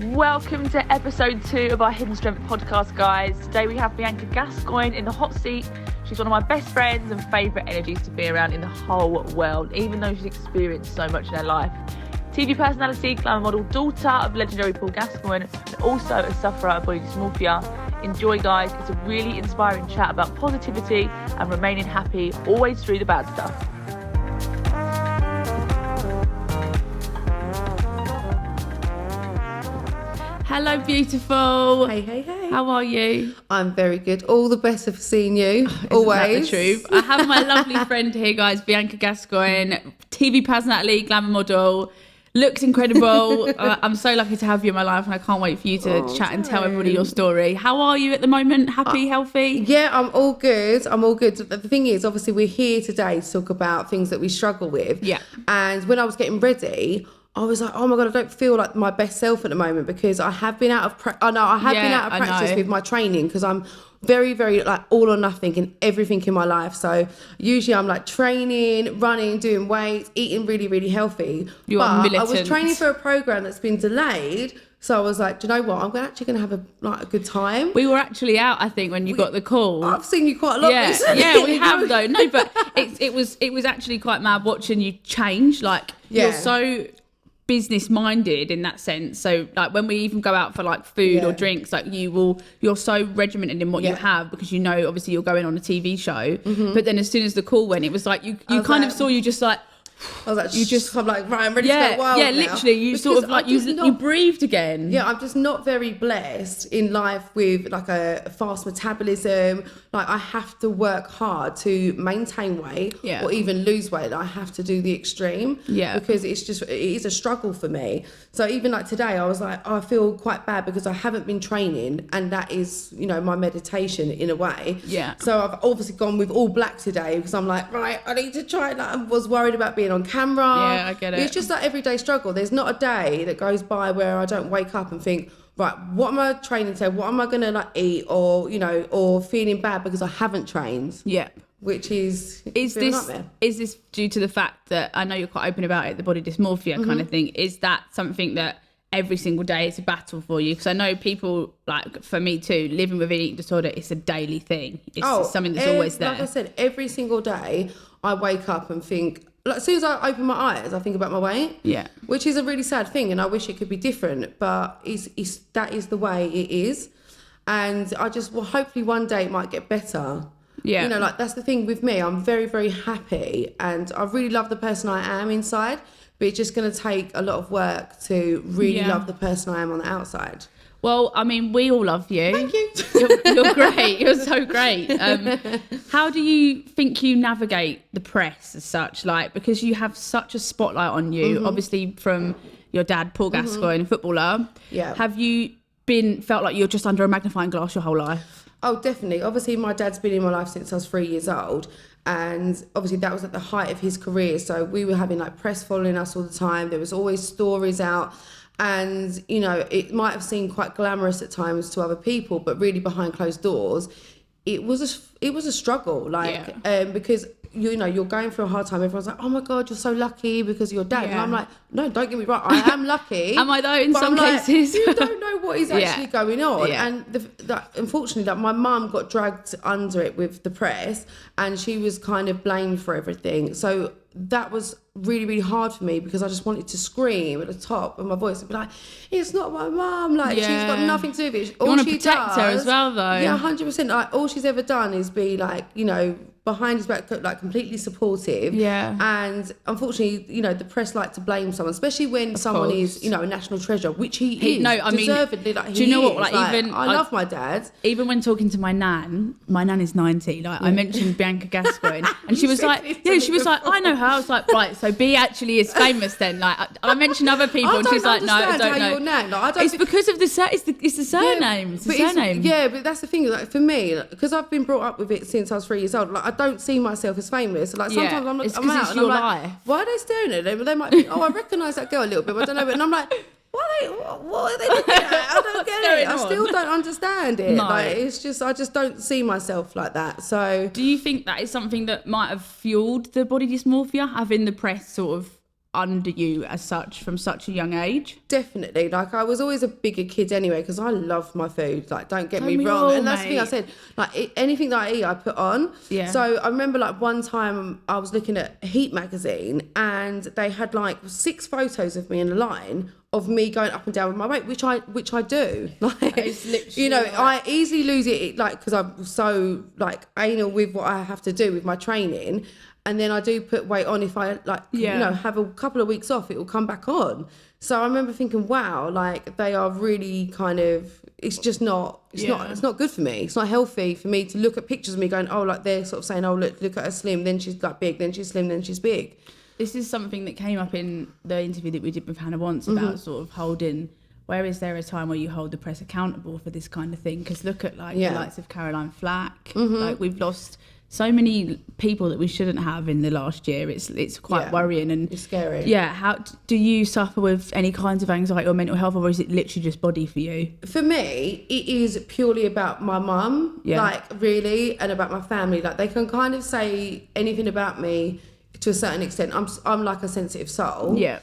Welcome to episode 2 of our Hidden Strength podcast, guys. Today we have Bianca Gascoigne in the hot seat. She's one of my best friends and favourite energies to be around in the whole world, even though she's experienced so much in her life. TV personality, glamour model, daughter of legendary Paul Gascoigne, and also a sufferer of body dysmorphia. Enjoy, guys. It's a really inspiring chat about positivity and remaining happy, always through the bad stuff. Hello, beautiful. Hey. How are you? I'm very good. All the better for seeing you. Always. Isn't that the truth? I have my lovely friend here, guys, Bianca Gascoigne, TV personality, glamour model, looks incredible. I'm so lucky to have you in my life, and I can't wait for you to chat and tell everybody your story. How are you at the moment? Happy, healthy? Yeah, I'm all good. The thing is, obviously, we're here today to talk about things that we struggle with. Yeah. And when I was getting ready, I was like, oh my God, I don't feel like my best self at the moment because I have been out of practice with my training because I'm very, very like all or nothing in everything in my life. So usually I'm like training, running, doing weights, eating really, really healthy. You are militant. I was training for a program that's been delayed. So I was like, do you know what? I'm actually going to have a good time. We were actually out, I think, when you got the call. I've seen you quite a lot recently. Yeah, we have though. No, but it was actually quite mad watching you change. Like you're so business minded in that sense. So like when we even go out for like food or drinks, like you're so regimented in what you have because you know obviously you're going on a TV show. Mm-hmm. But then as soon as the call went, it was like you kind of saw you just like. I was like, I'm like, right, I'm ready to go wild now. Literally, you because sort of like you breathed again. Yeah, I'm just not very blessed in life with like a fast metabolism. Like I have to work hard to maintain weight or even lose weight. I have to do the extreme because it is a struggle for me. So even like today, I was like, I feel quite bad because I haven't been training, and that is, my meditation in a way. Yeah. So I've obviously gone with all black today because I'm like, right, I need to try. Like, I was worried about being on camera. Yeah, I get it. It's just that everyday struggle. There's not a day that goes by where I don't wake up and think, right, what am I training to? What am I going to like eat or feeling bad because I haven't trained? Yeah. Which is this due to the fact that I know you're quite open about it, the body dysmorphia kind of thing? Is that something that every single day is a battle for you? Because I know people, like for me too, living with an eating disorder, it's a daily thing. It's something that's always there. Like I said, every single day I wake up and think, like, as soon as I open my eyes, I think about my weight. Yeah. Which is a really sad thing, and I wish it could be different, but that is the way it is. And I just, hopefully one day it might get better. Yeah. Like that's the thing with me. I'm very, very happy, and I really love the person I am inside, but it's just going to take a lot of work to really love the person I am on the outside. Well, I mean, we all love you. Thank you. You're great. You're so great. How do you think you navigate the press as such? Like, because you have such a spotlight on you, obviously from your dad, Paul Gascoigne, footballer. Yeah. Have you felt like you're just under a magnifying glass your whole life? Oh, definitely. Obviously, my dad's been in my life since I was 3 years old. And obviously that was at the height of his career. So we were having like press following us all the time. There was always stories out. And, it might have seemed quite glamorous at times to other people, but really behind closed doors, it was a struggle. Because, you're going through a hard time. Everyone's like, oh my God, you're so lucky because of your dad. Yeah. And I'm like, no, don't get me wrong. I am lucky. Am I though in some cases? You don't know what is actually going on. Yeah. And unfortunately, my mum got dragged under it with the press, and she was kind of blamed for everything. So that was really, really hard for me because I just wanted to scream at the top of my voice and be like, it's not my mum. Like, she's got nothing to do with it. You want to protect her as well, though. Yeah, 100%. Like, all she's ever done is be like, behind his back, like completely supportive. Yeah. And unfortunately, the press like to blame someone, especially when someone is, a national treasure, which he is. No, I deservedly. Like, do you know what? Like, even I love my dad. Even when talking to my nan is 90. Like, I mentioned Bianca Gascoigne, and she was like, I know her. I was like, right, so B actually is famous then. Like, I mentioned other people, and she's like, no, I don't know. Your nan, like, it's because of the surname. It's the surname. Yeah, but that's the thing. Like, for me, because I've been brought up with it since I was 3 years old. Like, I don't see myself as famous. Like sometimes I'm out and I'm like, why are they staring at them? They might think, I recognise that girl a little bit, but I don't know. And I'm like, what are they looking at? I don't get it. I still don't understand it. No. Like, it's just, I just don't see myself like that. So do you think that is something that might have fueled the body dysmorphia, having the press sort of under you as such from such a young age? Definitely. Like, I was always a bigger kid anyway, because I love my food. Like, don't get me we wrong. all, And that's the thing I mate. said. Like, anything that I eat, I put on. Yeah. So I remember, like, one time I was looking at Heat magazine, and they had like 6 photos of me in a line of me going up and down with my weight, which I do. Like, It's literally you know, like- I easily lose it, like, because I'm so like anal with what I have to do with my training. And then I do put weight on if I you know, have a couple of weeks off, it will come back on. So I remember thinking, wow, like, they are really kind of, it's just not, it's not good for me. It's not healthy for me to look at pictures of me going, oh, like, they're sort of saying, oh, look at her slim, then she's like big, then she's slim, then she's big. This is something that came up in the interview that we did with Hannah once about sort of holding, where is there a time where you hold the press accountable for this kind of thing? Because look at like the likes of Caroline Flack, like we've lost so many people that we shouldn't have in the last year. It's quite worrying, and it's scary. Yeah. How do you suffer with any kinds of anxiety or mental health, or is it literally just body for you? For me, it is purely about my mum, like, really, and about my family. Like, they can kind of say anything about me to a certain extent. I'm like a sensitive soul. Yeah.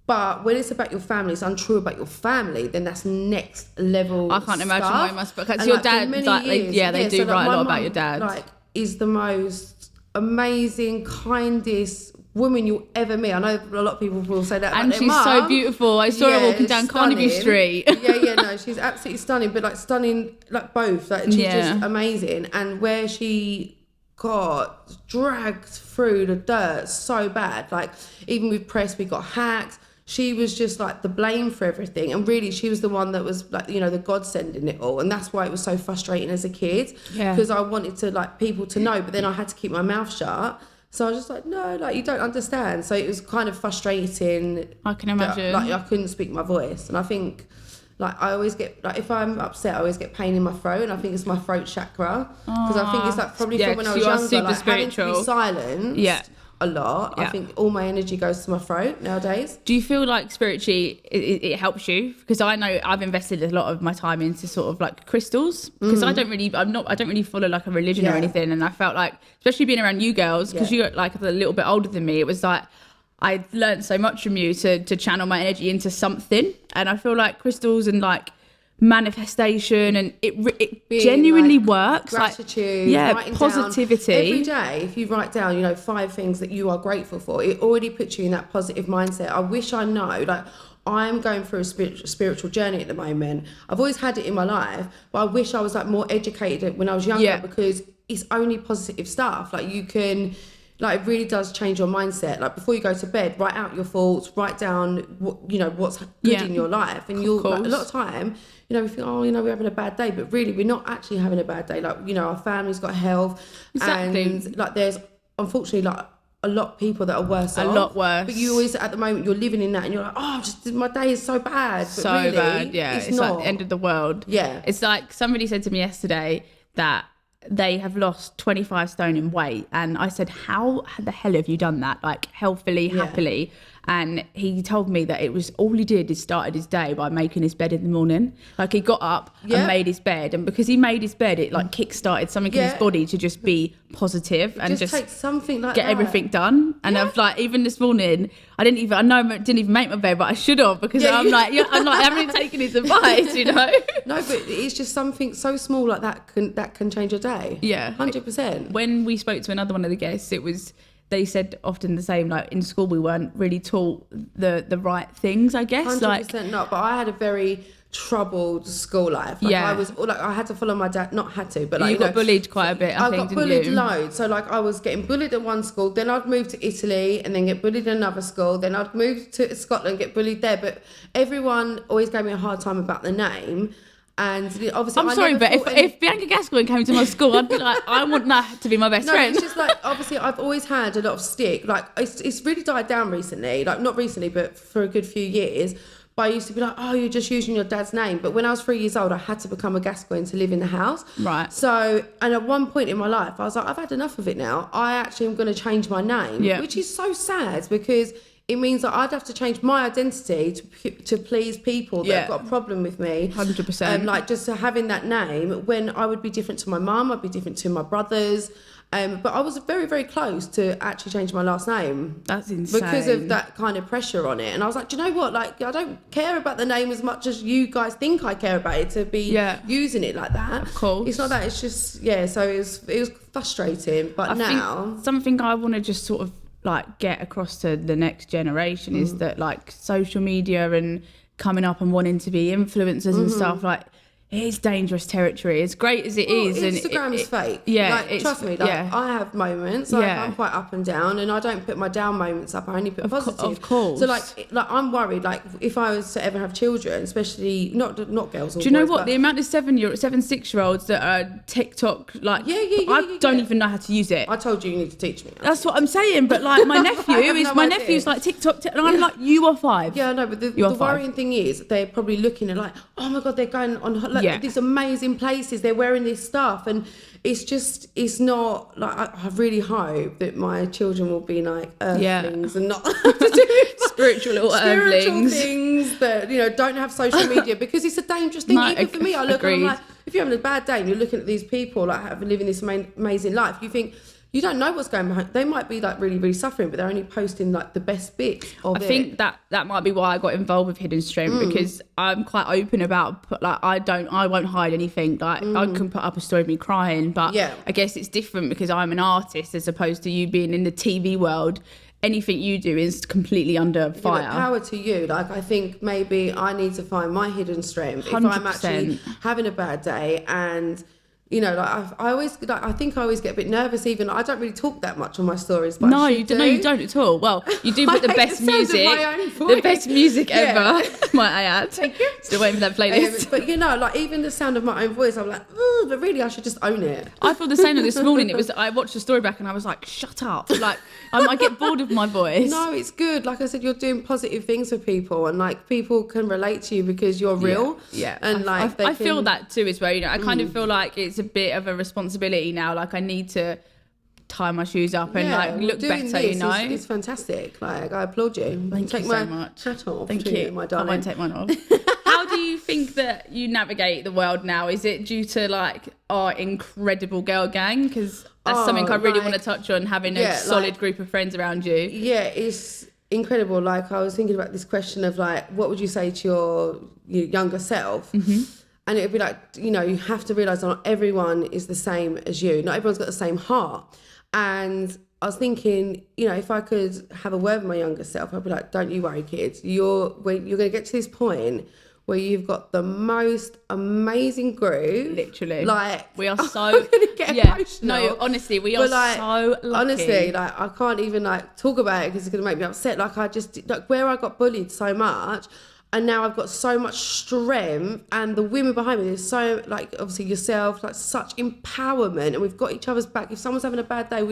But when it's about your family, it's untrue about your family, then that's next level. I can't imagine stuff. why it must be. Because And, your like, for dad, many like, years, they do so, like, write a my lot about mum, your dad. Like, is the most amazing, kindest woman you'll ever meet. I know a lot of people will say that. And about she's their so mum. beautiful. I saw her walking down Carnaby stunning. Street. No, she's absolutely stunning. But like, stunning, like, both. Like, she's just amazing. And where she got dragged through the dirt so bad, like, even with press, we got hacked. She was just like the blame for everything, and really she was the one that was like, you know, the godsend in it all. And that's why it was so frustrating as a kid, because I wanted to, like, people to know, but then I had to keep my mouth shut. So I was just like, no, like, you don't understand. So it was kind of frustrating. I can imagine. Like, I couldn't speak my voice. And I think, like, I always get, like, if I'm upset, I always get pain in my throat, and I think it's my throat chakra, because I think it's like probably from when I was younger, like, having to be silenced a lot. I think all my energy goes to my throat nowadays. Do you feel like spiritually it helps you? Because I know I've invested a lot of my time into sort of like crystals, because I don't really follow like a religion or anything, and I felt like, especially being around you girls, because you're like a little bit older than me, it was like I learned so much from you to channel my energy into something. And I feel like crystals and like manifestation, and it genuinely like works. Gratitude, like, positivity. Every day, if you write down, you know, 5 things that you are grateful for, it already puts you in that positive mindset. I wish I know, like, I'm going through a spiritual journey at the moment. I've always had it in my life, but I wish I was like more educated when I was younger, because it's only positive stuff. Like, you can, like, it really does change your mindset. Like, before you go to bed, write out your thoughts, write down what, you know, what's good in your life, and you'll, like, a lot of time, you know, we think, oh, you know, we're having a bad day, but really we're not actually having a bad day. Like, you know, our family's got health, and like, there's unfortunately like a lot of people that are worse off. A lot worse. But you always, at the moment, you're living in that, and you're like, oh, just my day is so bad. But so really, bad, it's not. like the end of the world. Yeah. It's like somebody said to me yesterday that they have lost 25 stone in weight, and I said, how the hell have you done that, like, healthily, happily? And he told me that it was, all he did is started his day by making his bed in the morning. Like, he got up and made his bed, and because he made his bed, it like kick-started something in his body to just be positive and just take something like get that. everything done. And I've like, even this morning, I didn't even make my bed, but I should have, because I'm like, I haven't taken his advice, you know. No, but it's just something so small like that can change your day. 100%. When we spoke to another one of the guests, they said often the same, like, in school we weren't really taught the right things, I guess. 100% like, not, but I had a very troubled school life. Like, I was like, I had to follow my dad, not had to, but like, you got bullied quite a bit, I think, got bullied loads. So like, I was getting bullied at one school, then I'd move to Italy and then get bullied in another school, then I'd move to Scotland, get bullied there, but everyone always gave me a hard time about the name. And obviously, I'm sorry, but if Bianca Gascoigne came to my school, I'd be like, I want that to be my best friend. It's just like, obviously, I've always had a lot of stick. Like, it's really died down recently. Like, not recently, but for a good few years. But I used to be like, oh, you're just using your dad's name. But when I was 3 years old, I had to become a Gascoigne to live in the house. Right. So, and at one point in my life, I was like, I've had enough of it now. I actually am going to change my name, which is so sad, because it means that I'd have to change my identity to please people that have got a problem with me. 100%. Like just having that name, when I would be different to my mum, I'd be different to my brothers. But I was very, very close to actually change my last name. That's insane. Because of that kind of pressure on it. And I was like, do you know what? Like, I don't care about the name as much as you guys think I care about it, to be using it like that. Of course. It's not that, it's just, so it was frustrating. But now... think something I want to just sort of like get across to the next generation is that like social media and coming up and wanting to be influencers and stuff, like, it is dangerous territory, as great as it is. Instagram's and fake. Yeah, like, trust me. Like, I have moments. Like, I'm quite up and down, and I don't put my down moments up. I only put positive. Of course. So like I'm worried. Like, if I was to ever have children, especially not girls. Or do you know boys, what? The amount of 6-year-olds that are TikTok, like, I don't even know how to use it. I told you need to teach me. That's what I'm saying. But like my nephew's like TikTok, and I'm like, you are 5. Yeah, I know. But the worrying thing is, they're probably looking at like, oh my god, they're going on these amazing places, they're wearing this stuff, and it's not like, I really hope that my children will be like earthlings and not spiritual earthlings things that, you know, don't have social media, because it's a dangerous thing. Even for me, I look and I'm like, if you're having a bad day and you're looking at these people like living this amazing life, you think, you don't know what's going behind. They might be like really, really suffering, but they're only posting like the best bits of it. I think that might be why I got involved with Hidden Strength, because I'm quite open about, like, I won't hide anything. Like, I can put up a story of me crying, but I guess it's different because I'm an artist as opposed to you being in the TV world. Anything you do is completely under fire. Yeah, power to you. Like, I think maybe I need to find my hidden strength 100%. if I'm actually having a bad day. And you know, like, I think I always get a bit nervous. Even I don't really talk that much on my stories. But no, you don't at all. Well, you do put the best music ever. Might I add? Thank you. Still waiting for that playlist. But you know, like, even the sound of my own voice, I'm like, oh, but really, I should just own it. I feel the same this morning. I watched the story back and I was like, shut up. Like, I get bored of my voice. No, it's good. Like I said, you're doing positive things for people, and like, people can relate to you because you're real. Yeah. And like, I feel that too as well. You know, I kind of feel like it's a bit of a responsibility now. Like, I need to tie my shoes up and like look better. You know, it's fantastic. Like, I applaud you. Thank you so much. Hat off. Thank you, my darling. I won't take mine off. How do you think that you navigate the world now? Is it due to like our incredible girl gang? Because that's something I really want to touch on, having a solid group of friends around you. Yeah, it's incredible. Like, I was thinking about this question of like, what would you say to your younger self? And it would be like, you know, you have to realise that not everyone is the same as you. Not everyone's got the same heart. And I was thinking, you know, if I could have a word with my younger self, I'd be like, don't you worry, kids. You're going to get to this point where you've got the most amazing group. Literally. Like, we are so... I'm going to get emotional. No, honestly, we are like, so lucky. Honestly, like, I can't even like talk about it because it's going to make me upset. Like, I just, like, where I got bullied so much, and now I've got so much strength, and the women behind me, there's so, like, obviously yourself, like, such empowerment, and we've got each other's back. If someone's having a bad day,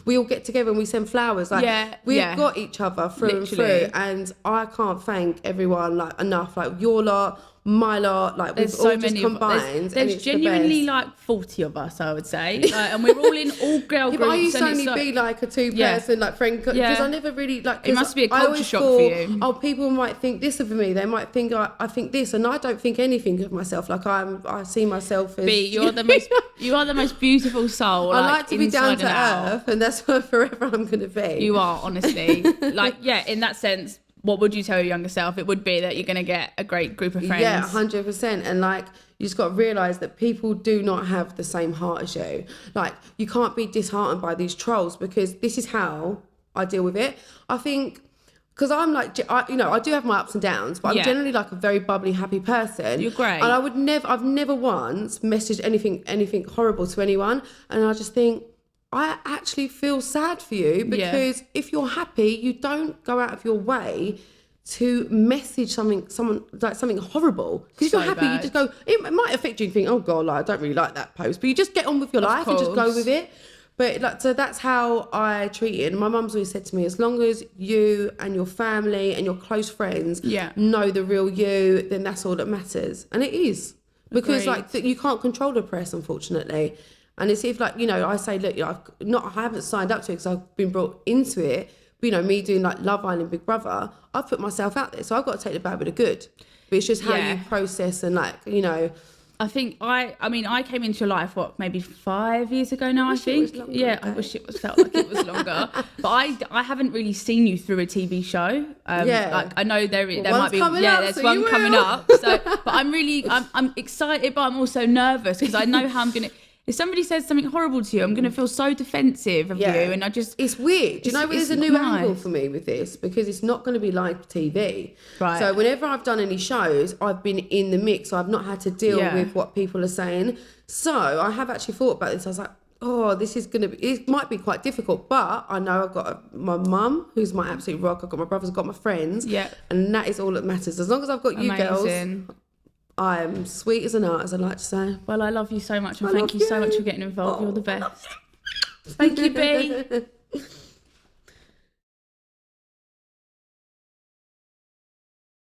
we all get together and we send flowers. Like, we've got each other through and through, and I can't thank everyone like enough. Like, your lot, my lot, like, we've all just combined. There's genuinely like 40 of us, I would say, and we're all in all girl groups. But I used to only be like a 2-person like friend, because I never really like. It must be a culture shock for you. Oh, people might think this of me. They might think I think this, and I don't think anything of myself. Like, I see myself as. You are the most beautiful soul. I like to be down to earth, and that's what forever I'm going to be. You are, honestly. Like, in that sense. What would you tell your younger self? It would be that you're going to get a great group of friends. Yeah, 100%. And like, you just got to realise that people do not have the same heart as you. Like, you can't be disheartened by these trolls, because this is how I deal with it. I think, because I'm like, I do have my ups and downs, but I'm generally like a very bubbly, happy person. You're great. And I've never once messaged anything horrible to anyone. And I just think, I actually feel sad for you, because if you're happy, you don't go out of your way to message someone like something horrible. Because if you're happy, you just go, it might affect you and think, oh God, like, I don't really like that post, but you just get on with your life and just go with it. But like, so that's how I treat it. And my mum's always said to me, as long as you and your family and your close friends know the real you, then that's all that matters. And it is. Because like, you can't control the press, unfortunately. And it's if, like, you know, I say, look, I haven't signed up to it because I've been brought into it, you know, me doing like Love Island, Big Brother, I've put myself out there. So I've got to take the bad with the good. But it's just how you process and like, you know. I think I came into your life, maybe 5 years ago now, I think. Yeah, I wish it felt like it was longer. But I haven't really seen you through a TV show. Like I know there might be, there's one coming up. So, but I'm excited, but I'm also nervous because I know how I'm going to, if somebody says something horrible to you, I'm going to feel so defensive of you. And it's weird. Do you know, there's a new angle for me with this because it's not going to be like TV. Right. So whenever I've done any shows, I've been in the mix. So I've not had to deal with what people are saying. So I have actually thought about this. I was like, oh, this is going to be, it might be quite difficult. But I know I've got my mum, who's my absolute rock. I've got my brothers, I've got my friends. Yeah. And that is all that matters. As long as I've got you girls, I'm sweet as a nut, as I like to say. Well, I love you so much, and thank you so much for getting involved. You're the best. Thank you, B.